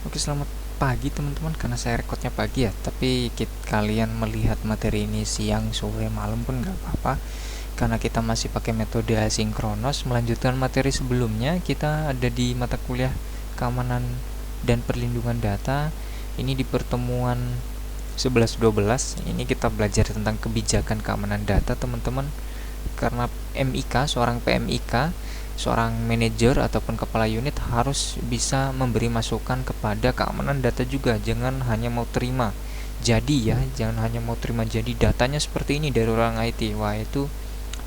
Oke, selamat pagi teman-teman, karena saya rekodnya pagi ya, tapi kalian melihat materi ini siang, sore, malam pun nggak apa-apa, karena kita masih pakai metode asinkronos. Melanjutkan materi sebelumnya, kita ada di mata kuliah keamanan dan perlindungan data. Ini di pertemuan 11-12, ini kita belajar tentang kebijakan keamanan data teman-teman. Karena seorang PMIK, seorang manajer ataupun kepala unit harus bisa memberi masukan kepada keamanan data juga. Jangan hanya mau terima jangan hanya mau terima jadi datanya seperti ini dari orang IT. Wah, itu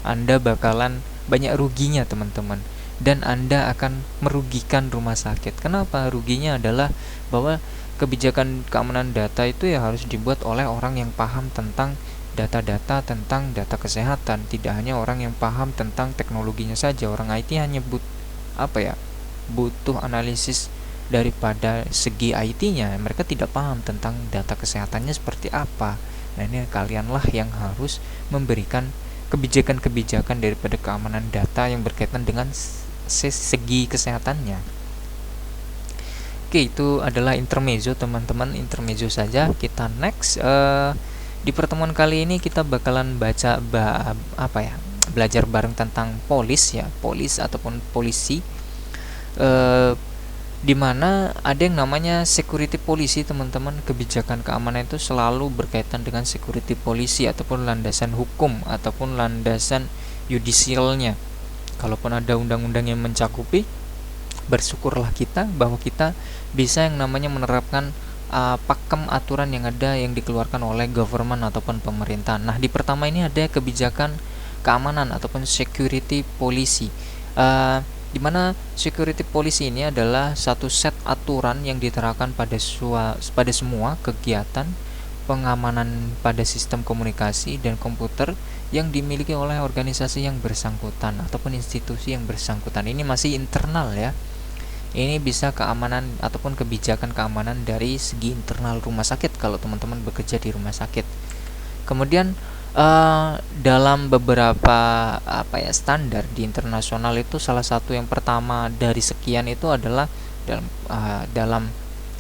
Anda bakalan banyak ruginya teman-teman, dan Anda akan merugikan rumah sakit. Kenapa? Ruginya adalah bahwa kebijakan keamanan data itu ya harus dibuat oleh orang yang paham tentang data-data, tentang data kesehatan, tidak hanya orang yang paham tentang teknologinya saja. Orang IT hanya butuh analisis daripada segi IT-nya, mereka tidak paham tentang data kesehatannya seperti apa. Nah, ini kalianlah yang harus memberikan kebijakan-kebijakan daripada keamanan data yang berkaitan dengan segi kesehatannya. Oke, itu adalah intermezzo teman-teman, intermezzo saja. Kita next. Di pertemuan kali ini kita bakalan belajar bareng tentang polis ataupun polisi. Dimana ada yang namanya security policy teman-teman. Kebijakan keamanan itu selalu berkaitan dengan security policy ataupun landasan hukum ataupun landasan yudisialnya. Kalaupun ada undang-undang yang mencakupi, bersyukurlah kita bahwa kita bisa yang namanya menerapkan pakem aturan yang ada yang dikeluarkan oleh government ataupun pemerintah. Nah, di pertama ini ada kebijakan keamanan ataupun security policy, di mana security policy ini adalah satu set aturan yang diterapkan pada semua kegiatan pengamanan pada sistem komunikasi dan komputer yang dimiliki oleh organisasi yang bersangkutan ataupun institusi yang bersangkutan. Ini masih internal ya. Ini bisa keamanan ataupun kebijakan keamanan dari segi internal rumah sakit kalau teman-teman bekerja di rumah sakit. Kemudian dalam beberapa standar di internasional itu, salah satu yang pertama dari sekian itu adalah dalam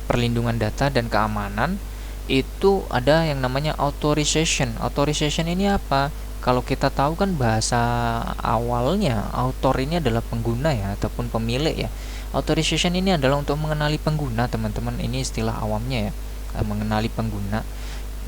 perlindungan data dan keamanan itu ada yang namanya authorization. Authorization ini apa? Kalau kita tahu kan bahasa awalnya author ini adalah pengguna ya ataupun pemilik ya. Authorization ini adalah untuk mengenali pengguna teman-teman. Ini istilah awamnya ya, mengenali pengguna.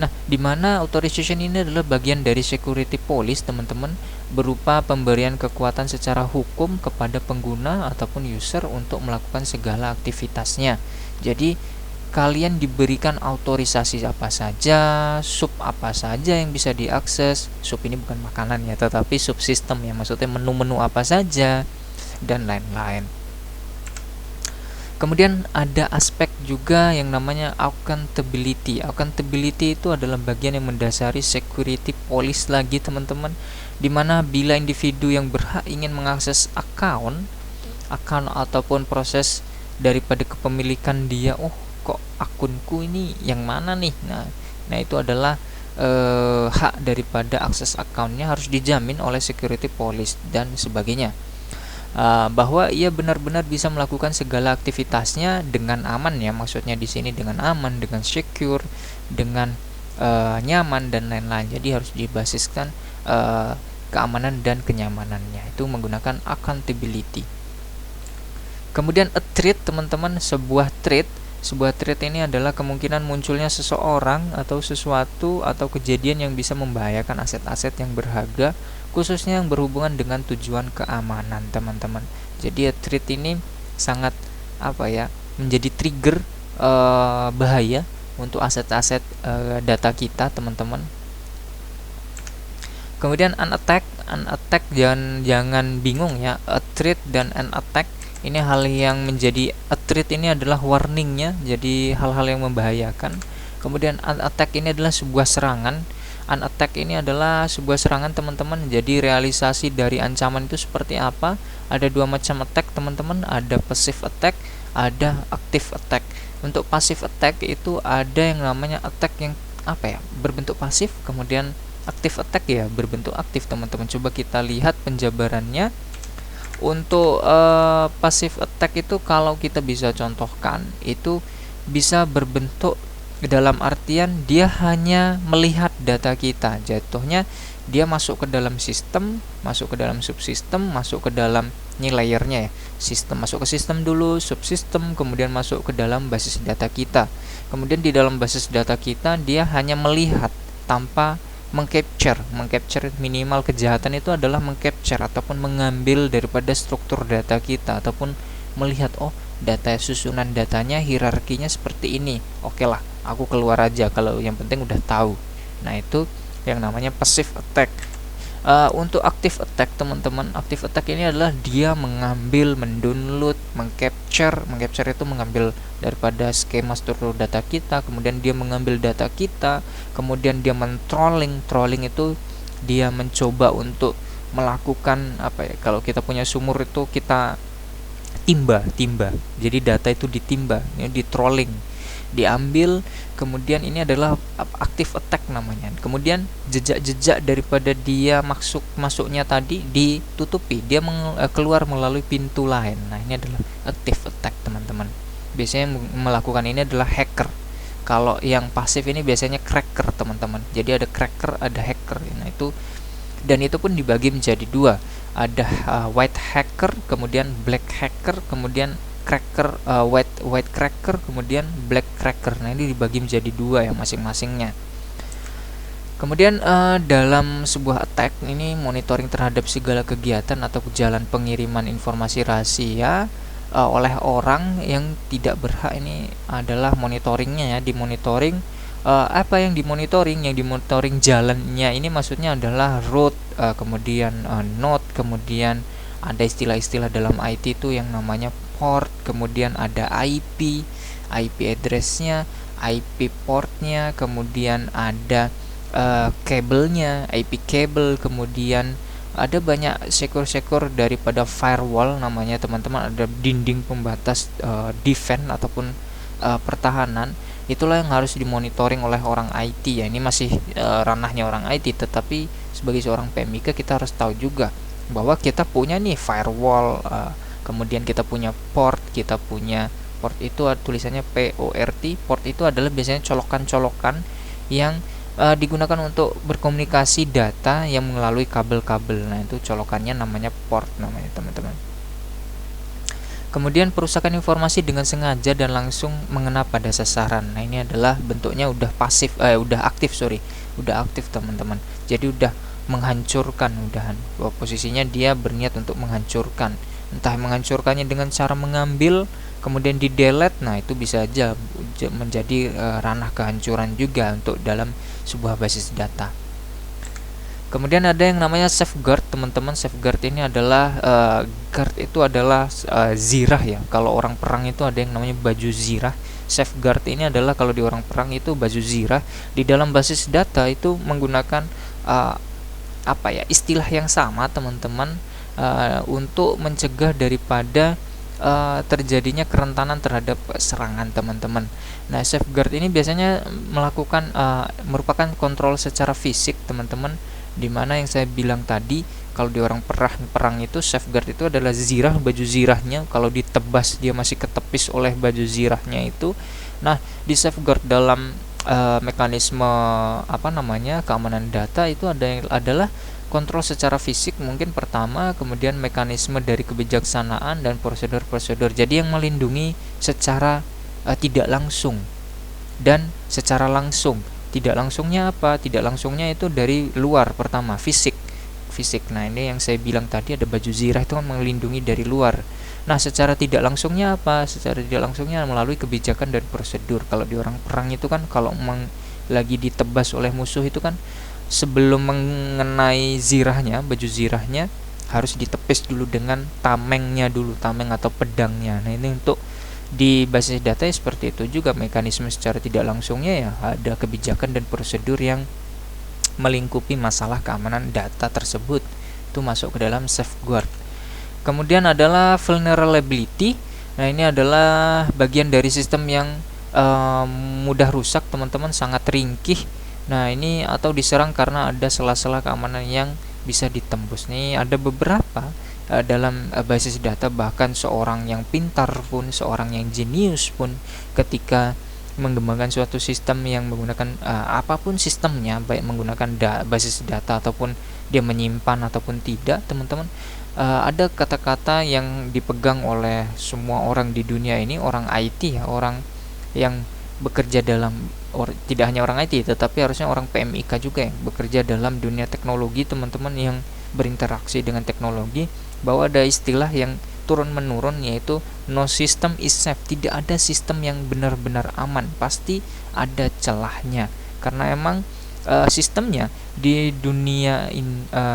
Nah, di mana authorization ini adalah bagian dari security police teman-teman, berupa pemberian kekuatan secara hukum kepada pengguna ataupun user untuk melakukan segala aktivitasnya. Jadi kalian diberikan autorisasi apa saja, sub apa saja yang bisa diakses. Sub ini bukan makanan ya, tetapi subsistem ya, maksudnya menu-menu apa saja dan lain-lain. Kemudian ada aspek juga yang namanya accountability. Accountability itu adalah bagian yang mendasari security police lagi teman-teman, dimana bila individu yang berhak ingin mengakses account ataupun proses daripada kepemilikan dia, kok akunku ini yang mana nih? Nah itu adalah hak daripada akses accountnya harus dijamin oleh security police dan sebagainya. Bahwa ia benar-benar bisa melakukan segala aktivitasnya dengan aman ya, maksudnya di sini dengan aman, dengan secure, dengan nyaman dan lain-lain. Jadi harus dibasiskan keamanan dan kenyamanannya itu menggunakan accountability. Kemudian a threat teman-teman, sebuah threat ini adalah kemungkinan munculnya seseorang atau sesuatu atau kejadian yang bisa membahayakan aset-aset yang berharga, khususnya yang berhubungan dengan tujuan keamanan teman-teman. Jadi threat ini sangat menjadi trigger bahaya untuk aset-aset data kita teman-teman. Kemudian an attack jangan bingung ya, a threat dan an attack ini hal yang menjadi a threat ini adalah warningnya, jadi hal-hal yang membahayakan. Kemudian an attack ini adalah sebuah serangan. An attack ini adalah sebuah serangan teman-teman. Jadi realisasi dari ancaman itu seperti apa? Ada dua macam attack teman-teman, ada passive attack, ada active attack. Untuk passive attack itu ada yang namanya attack yang berbentuk pasif, kemudian active attack ya berbentuk aktif teman-teman. Coba kita lihat penjabarannya. Untuk passive attack itu kalau kita bisa contohkan itu bisa berbentuk dalam artian dia hanya melihat data kita. Jatuhnya dia masuk ke dalam sistem, masuk ke dalam subsistem, masuk ke dalam ini layernya ya. Sistem masuk ke sistem dulu, subsistem, kemudian masuk ke dalam basis data kita. Kemudian di dalam basis data kita dia hanya melihat tanpa mengcapture minimal kejahatan itu adalah mengcapture ataupun mengambil daripada struktur data kita ataupun melihat data susunan datanya hierarkinya seperti ini. Oke lah, aku keluar aja kalau yang penting udah tahu. Nah, itu yang namanya passive attack. Untuk active attack teman-teman, active attack ini adalah dia mengambil, mendownload, mengcapture itu mengambil daripada skema struktur data kita, kemudian dia mengambil data kita, kemudian dia trolling itu dia mencoba untuk melakukan kalau kita punya sumur itu kita timba. Jadi data itu ditimba, ini di trolling, diambil, kemudian ini adalah active attack namanya. Kemudian jejak-jejak daripada dia masuknya tadi ditutupi, dia keluar melalui pintu lain. Nah, ini adalah active attack teman-teman. Biasanya melakukan ini adalah hacker. Kalau yang pasif ini biasanya cracker teman-teman. Jadi ada cracker, ada hacker. Nah, itu dan itu pun dibagi menjadi dua. Ada white hacker, kemudian black hacker, kemudian cracker, white cracker, kemudian black cracker. Nah, ini dibagi menjadi dua ya masing-masingnya. Kemudian dalam sebuah attack ini monitoring terhadap segala kegiatan atau jalan pengiriman informasi rahasia oleh orang yang tidak berhak. Ini adalah monitoringnya ya, dimonitoring. Apa yang dimonitoring? Yang dimonitoring jalannya ini maksudnya adalah route, kemudian node, kemudian ada istilah-istilah dalam IT itu yang namanya port, kemudian ada IP addressnya, IP portnya, kemudian ada kabelnya, IP kabel, kemudian ada banyak sektor-sektor daripada firewall namanya teman-teman, ada dinding pembatas defense ataupun pertahanan. Itulah yang harus dimonitoring oleh orang IT ya. Ini masih ranahnya orang IT, tetapi sebagai seorang PMIK kita harus tahu juga bahwa kita punya nih firewall, kemudian kita punya port itu tulisannya PORT. Port itu adalah biasanya colokan-colokan yang digunakan untuk berkomunikasi data yang melalui kabel-kabel. Nah, itu colokannya namanya port namanya teman-teman. Kemudian perusakan informasi dengan sengaja dan langsung mengena pada sasaran. Nah, ini adalah bentuknya udah aktif teman-teman. Jadi udah menghancurkan, posisinya dia berniat untuk menghancurkan. Entah menghancurkannya dengan cara mengambil kemudian di delete. Nah, itu bisa aja menjadi ranah kehancuran juga untuk dalam sebuah basis data. Kemudian ada yang namanya safeguard teman-teman. Safeguard ini adalah guard itu adalah zirah ya. Kalau orang perang itu ada yang namanya baju zirah. Safeguard ini adalah kalau di orang perang itu baju zirah. Di dalam basis data itu menggunakan istilah yang sama teman-teman, untuk mencegah daripada terjadinya kerentanan terhadap serangan teman-teman. Nah, safeguard ini biasanya merupakan kontrol secara fisik teman-teman, dimana yang saya bilang tadi kalau di orang perang itu safeguard itu adalah zirah, baju zirahnya. Kalau ditebas dia masih ketepis oleh baju zirahnya itu. Nah, di safeguard dalam mekanisme keamanan data itu adalah kontrol secara fisik mungkin pertama, kemudian mekanisme dari kebijaksanaan dan prosedur-prosedur. Jadi yang melindungi secara tidak langsung dan secara langsung. Tidak langsungnya apa? Tidak langsungnya itu dari luar pertama, fisik. Nah, ini yang saya bilang tadi ada baju zirah itu kan melindungi dari luar. Nah, secara tidak langsungnya apa? Secara tidak langsungnya melalui kebijakan dan prosedur. Kalau di orang perang itu kan kalau lagi ditebas oleh musuh itu kan sebelum mengenai zirahnya, baju zirahnya harus ditepis dulu dengan tamengnya dulu, tameng atau pedangnya. Nah, ini untuk di basis data seperti itu juga mekanisme secara tidak langsungnya ya, ada kebijakan dan prosedur yang melingkupi masalah keamanan data tersebut. Itu masuk ke dalam safeguard. Kemudian adalah vulnerability. Nah, ini adalah bagian dari sistem yang mudah rusak teman-teman, sangat ringkih. Nah, ini atau diserang karena ada sela-sela keamanan yang bisa ditembus. Nih ada beberapa dalam basis data. Bahkan seorang yang pintar pun, seorang yang jenius pun, ketika mengembangkan suatu sistem yang menggunakan apapun sistemnya, baik menggunakan basis data ataupun dia menyimpan ataupun tidak, teman-teman, ada kata-kata yang dipegang oleh semua orang di dunia ini, orang IT ya, orang yang bekerja dalam, tidak hanya orang IT tetapi harusnya orang PMIK juga yang bekerja dalam dunia teknologi, teman-teman, yang berinteraksi dengan teknologi, bahwa ada istilah yang turun menurun, yaitu no system is safe. Tidak ada sistem yang benar-benar aman, pasti ada celahnya, karena emang sistemnya di dunia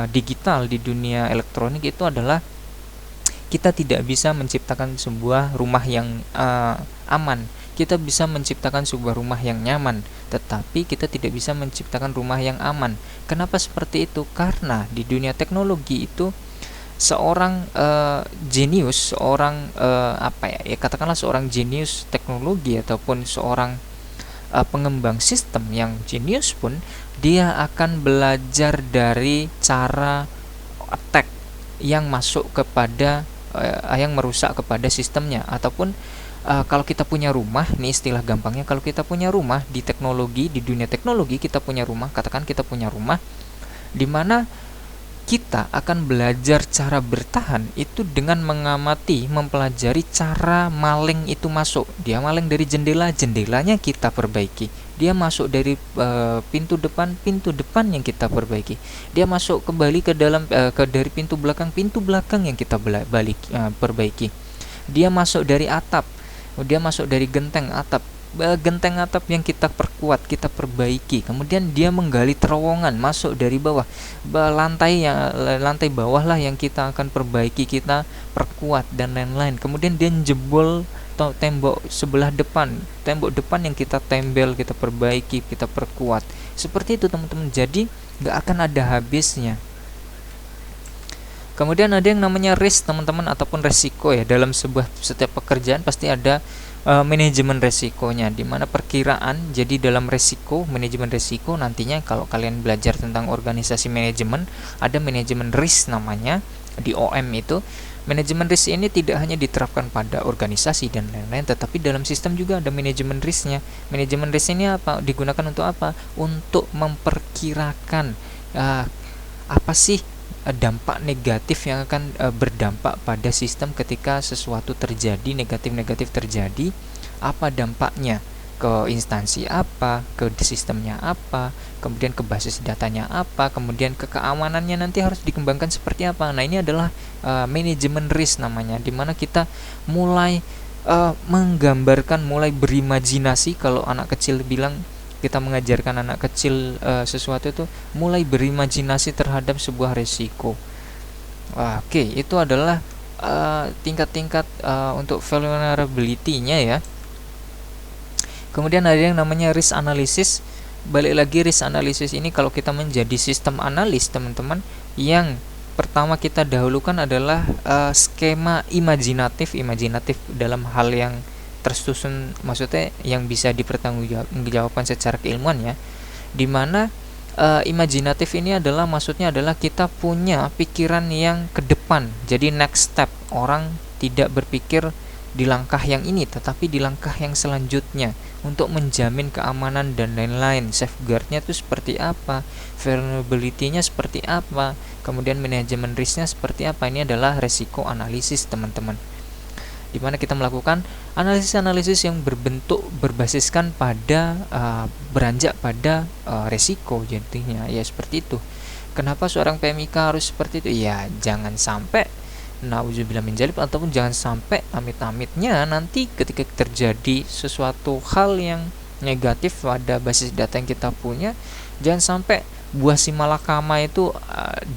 digital, di dunia elektronik itu adalah kita tidak bisa menciptakan sebuah rumah yang aman. Kita bisa menciptakan sebuah rumah yang nyaman, tetapi kita tidak bisa menciptakan rumah yang aman. Kenapa seperti itu? Karena di dunia teknologi itu seorang jenius, seorang katakanlah seorang jenius teknologi ataupun seorang pengembang sistem yang jenius pun, dia akan belajar dari cara attack yang masuk kepada yang merusak kepada sistemnya. Ataupun kalau kita punya rumah, ini istilah gampangnya, kalau kita punya rumah di teknologi, di dunia teknologi, kita punya rumah, katakan kita punya rumah di mana kita akan belajar cara bertahan itu dengan mengamati, mempelajari cara maling itu masuk. Dia maling dari jendela, jendelanya kita perbaiki. Dia masuk dari pintu depan yang kita perbaiki. Dia masuk kembali ke dalam dari pintu belakang yang kita perbaiki. Dia masuk dari atap, dia masuk dari genteng atap yang kita perkuat, kita perbaiki. Kemudian dia menggali terowongan, masuk dari bawah, lantai bawah lah yang kita akan perbaiki, kita perkuat dan lain-lain. Kemudian dia jebol tembok sebelah depan, tembok depan yang kita tembel, kita perbaiki, kita perkuat. Seperti itu, teman-teman. Jadi nggak akan ada habisnya. Kemudian ada yang namanya risk, teman-teman, ataupun resiko ya. Dalam setiap pekerjaan pasti ada manajemen resikonya, di mana perkiraan. Jadi dalam manajemen resiko nantinya kalau kalian belajar tentang organisasi manajemen, ada manajemen risk namanya di OM itu. Manajemen risk ini tidak hanya diterapkan pada organisasi dan lain-lain, tetapi dalam sistem juga ada manajemen risknya. Manajemen risk ini digunakan untuk apa? Untuk memperkirakan apa sih dampak negatif yang akan berdampak pada sistem ketika sesuatu terjadi, negatif terjadi. Apa dampaknya ke instansi apa, ke sistemnya apa, kemudian ke basis datanya apa, kemudian ke keamanannya nanti harus dikembangkan seperti apa. Nah, ini adalah manajemen risk namanya, dimana kita mulai menggambarkan, mulai berimajinasi. Kalau anak kecil bilang, kita mengajarkan anak kecil sesuatu itu mulai berimajinasi terhadap sebuah resiko. Oke, itu adalah tingkat-tingkat untuk vulnerability-nya ya. Kemudian ada yang namanya risk analysis. Balik lagi, risk analysis ini kalau kita menjadi sistem analis, teman-teman, yang pertama kita dahulukan adalah skema imajinatif dalam hal yang tersusun, maksudnya yang bisa dipertanggungjawabkan secara keilmuan ya. Dimana imajinatif ini adalah, maksudnya adalah kita punya pikiran yang ke depan. Jadi next step, orang tidak berpikir di langkah yang ini tetapi di langkah yang selanjutnya untuk menjamin keamanan dan lain-lain. Safeguardnya itu seperti apa, vulnerability-nya seperti apa, kemudian manajemen risknya seperti apa. Ini adalah resiko analisis, teman-teman, di mana kita melakukan analisis yang berbasiskan pada beranjak pada resiko. Jadinya ya seperti itu. Kenapa seorang PMIK harus seperti itu? Ya jangan sampai nauzubillah min dzalik, ataupun jangan sampai amit-amitnya nanti ketika terjadi sesuatu hal yang negatif pada basis data yang kita punya, jangan sampai buah si malakama itu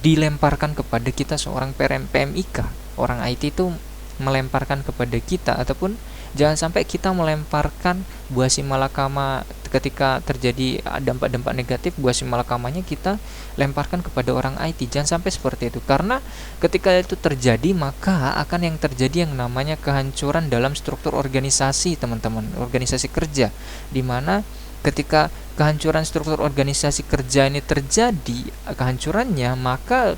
dilemparkan kepada kita, seorang PMIK, orang IT itu melemparkan kepada kita, ataupun jangan sampai kita melemparkan buah si malakama ketika terjadi dampak-dampak negatif, buah si malakamanya kita lemparkan kepada orang IT. Jangan sampai seperti itu, karena ketika itu terjadi maka akan yang terjadi yang namanya kehancuran dalam struktur organisasi, teman-teman, organisasi kerja, dimana ketika kehancuran struktur organisasi kerja ini terjadi, kehancurannya, maka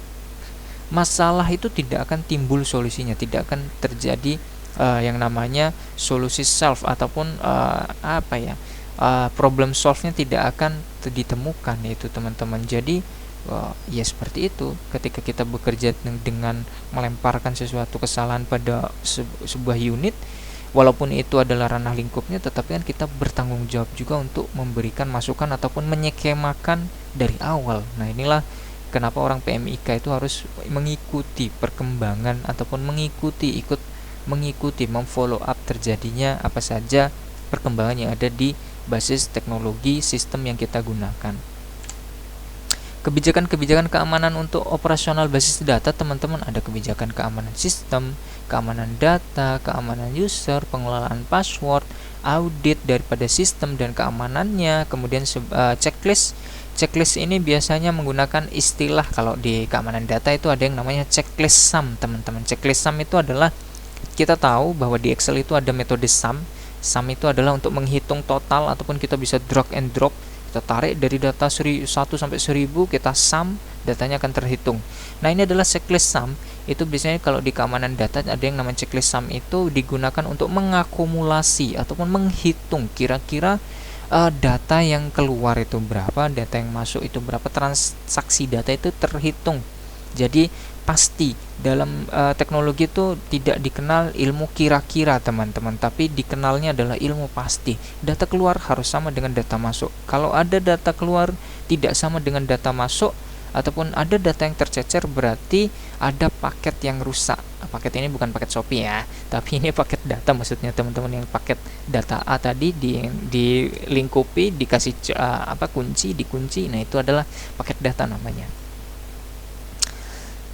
masalah itu tidak akan timbul solusinya, tidak akan terjadi yang namanya solusi solve ataupun problem solve-nya tidak akan ditemukan itu teman-teman. Jadi ya seperti itu, ketika kita bekerja dengan melemparkan sesuatu kesalahan pada sebuah unit, walaupun itu adalah ranah lingkupnya, tetapi kan kita bertanggung jawab juga untuk memberikan masukan ataupun menyekemakan dari awal. Nah inilah kenapa orang PMIK itu harus mengikuti perkembangan ataupun mengikuti memfollow up terjadinya apa saja perkembangan yang ada di basis teknologi sistem yang kita gunakan. Kebijakan-kebijakan keamanan untuk operasional basis data teman-teman, ada kebijakan keamanan sistem, keamanan data, keamanan user, pengelolaan password, audit daripada sistem dan keamanannya, kemudian checklist. Checklist ini biasanya menggunakan istilah, kalau di keamanan data itu ada yang namanya checklist sum teman-teman. Checklist sum itu adalah, kita tahu bahwa di Excel itu ada metode sum. Sum itu adalah untuk menghitung total ataupun kita bisa drag and drop. Kita tarik dari data 1 sampai 1000, kita sum, datanya akan terhitung. Nah ini adalah checklist sum. Itu biasanya kalau di keamanan data ada yang namanya checklist sum, itu digunakan untuk mengakumulasi ataupun menghitung kira-kira data yang keluar itu berapa, data yang masuk itu berapa, transaksi data itu terhitung. Jadi pasti dalam teknologi itu tidak dikenal ilmu kira-kira teman-teman, tapi dikenalnya adalah ilmu pasti. Data keluar harus sama dengan data masuk. Kalau ada data keluar tidak sama dengan data masuk, ataupun ada data yang tercecer, berarti ada paket yang rusak. Paket ini bukan paket Shopee ya, tapi ini paket data maksudnya teman-teman. Yang paket data A tadi dilingkupi, dikasih kunci, dikunci. Nah itu adalah paket data namanya.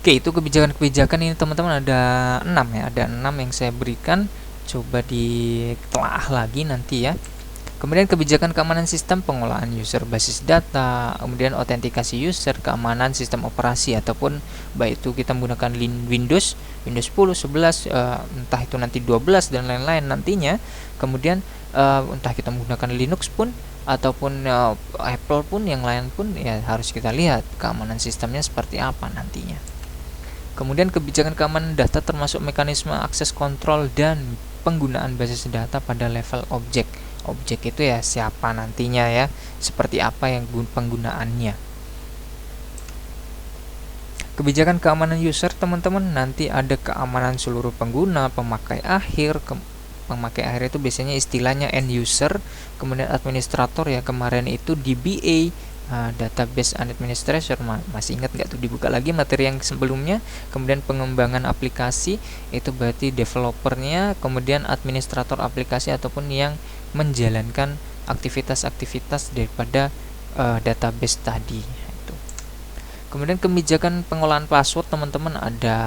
Oke, itu kebijakan-kebijakan ini teman-teman ada 6 ya, ada 6 yang saya berikan, coba ditelaah lagi nanti ya. Kemudian kebijakan keamanan sistem, pengolahan user basis data, kemudian autentikasi user, keamanan sistem operasi ataupun baik itu kita menggunakan Windows 10, 11, entah itu nanti 12 dan lain-lain nantinya. Kemudian entah kita menggunakan Linux pun ataupun Apple pun, yang lain pun ya harus kita lihat keamanan sistemnya seperti apa nantinya. Kemudian kebijakan keamanan data termasuk mekanisme akses kontrol dan penggunaan basis data pada level objek. Objek itu ya siapa nantinya ya, seperti apa yang penggunaannya. Kebijakan keamanan user teman-teman, nanti ada keamanan seluruh pengguna, pemakai akhir. Pemakai akhir itu biasanya istilahnya end user, kemudian administrator ya, kemarin itu DBA, database administrator, masih ingat nggak tuh, dibuka lagi materi yang sebelumnya. Kemudian pengembangan aplikasi itu berarti developernya, kemudian administrator aplikasi ataupun yang menjalankan aktivitas-aktivitas daripada database tadi itu. Kemudian kebijakan pengolahan password teman-teman, ada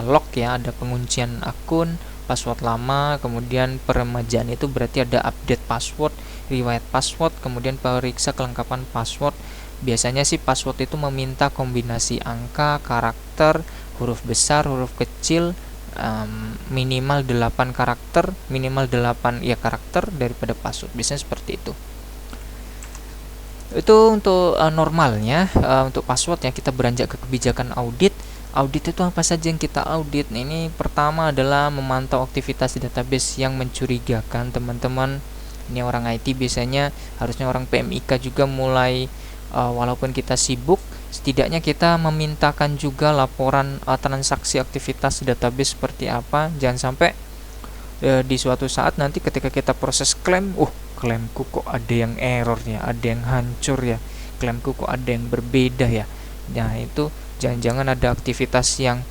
lock ya, ada penguncian akun, password lama, kemudian peremajaan itu berarti ada update password, riwayat password, kemudian periksa kelengkapan password. Biasanya sih password itu meminta kombinasi angka, karakter, huruf besar, huruf kecil, minimal 8 karakter, minimal 8 ya karakter daripada password. Biasanya seperti itu. Itu untuk normalnya. Untuk password ya, kita beranjak ke kebijakan audit. Audit itu apa saja yang kita audit? Ini pertama adalah memantau aktivitas database yang mencurigakan teman-teman. Ini orang IT biasanya, harusnya orang PMIK juga mulai, walaupun kita sibuk, setidaknya kita memintakan juga laporan transaksi aktivitas database seperti apa. Jangan sampai di suatu saat nanti ketika kita proses klaim, klaimku kok ada yang error ya, ada yang hancur ya, klaimku kok ada yang berbeda ya. Nah itu jangan-jangan ada aktivitas yang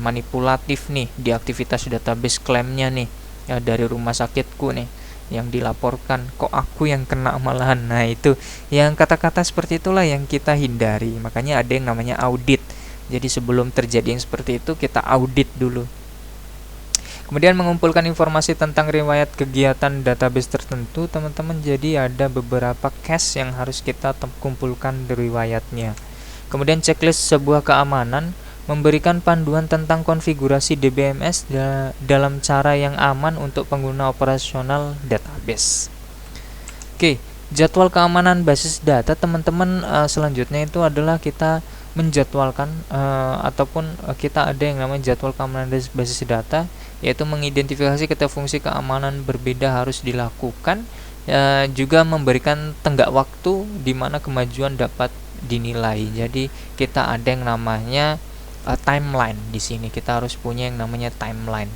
manipulatif nih di aktivitas database klaimnya nih ya, dari rumah sakitku nih yang dilaporkan, kok aku yang kena malahan. Nah itu yang kata-kata seperti itulah yang kita hindari. Makanya ada yang namanya audit. Jadi sebelum terjadi yang seperti itu, kita audit dulu. Kemudian mengumpulkan informasi tentang riwayat kegiatan database tertentu teman-teman. Jadi ada beberapa cache yang harus kita kumpulkan riwayatnya. Kemudian checklist sebuah keamanan, memberikan panduan tentang konfigurasi DBMS dalam cara yang aman untuk pengguna operasional database. Oke, jadwal keamanan basis data teman-teman, selanjutnya itu adalah kita menjadwalkan ataupun kita ada yang namanya jadwal keamanan basis data, yaitu mengidentifikasi ketika fungsi keamanan berbeda harus dilakukan, juga memberikan tenggak waktu di mana kemajuan dapat dinilai. Jadi kita ada yang namanya timeline di sini. Kita harus punya yang namanya timeline.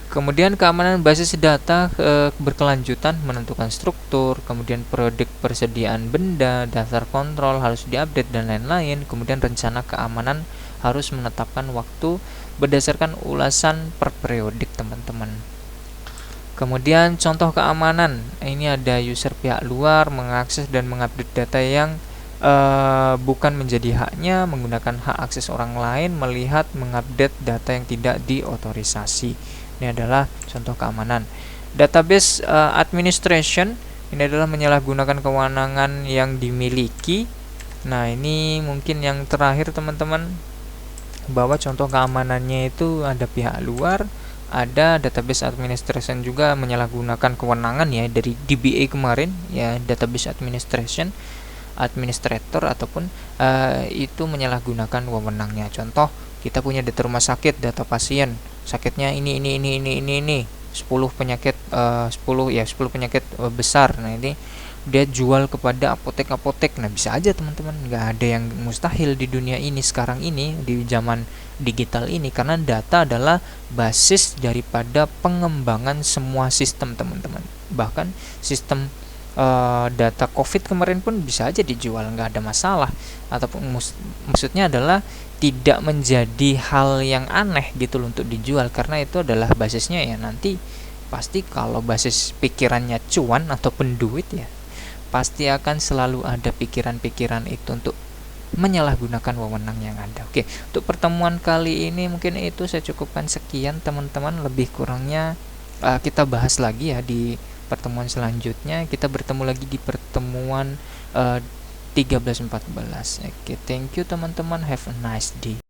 Kemudian keamanan basis data berkelanjutan, menentukan struktur, kemudian periodik persediaan benda, daftar kontrol harus diupdate dan lain-lain. Kemudian rencana keamanan harus menetapkan waktu berdasarkan ulasan per periodik, teman-teman. Kemudian contoh keamanan, ini ada user pihak luar mengakses dan mengupdate data yang bukan menjadi haknya, menggunakan hak akses orang lain, melihat, mengupdate data yang tidak diotorisasi. Ini adalah contoh keamanan. Database administration, ini adalah menyalahgunakan kewenangan yang dimiliki. Nah, ini mungkin yang terakhir, teman-teman, bahwa contoh keamanannya itu ada pihak luar, ada database administration juga menyalahgunakan kewenangan ya dari DBA kemarin ya, database administration administrator ataupun itu menyalahgunakan wewenangnya. Contoh, kita punya data rumah sakit, data pasien, sakitnya ini 10 penyakit 10 penyakit besar. Nah, ini dia jual kepada apotek-apotek. Nah, bisa aja, teman-teman, nggak ada yang mustahil di dunia ini sekarang ini, di zaman digital ini, karena data adalah basis daripada pengembangan semua sistem, teman-teman. Bahkan sistem data COVID kemarin pun bisa aja dijual, nggak ada masalah. Ataupun maksudnya adalah tidak menjadi hal yang aneh gitu loh untuk dijual, karena itu adalah basisnya ya nanti pasti kalau basis pikirannya cuan ataupun duit ya pasti akan selalu ada pikiran-pikiran itu untuk menyalahgunakan wewenang yang ada. Oke, untuk pertemuan kali ini mungkin itu saya cukupkan sekian, teman-teman. Lebih kurangnya kita bahas lagi ya di pertemuan selanjutnya. Kita bertemu lagi di pertemuan 13-14. Oke, thank you, teman-teman. Have a nice day.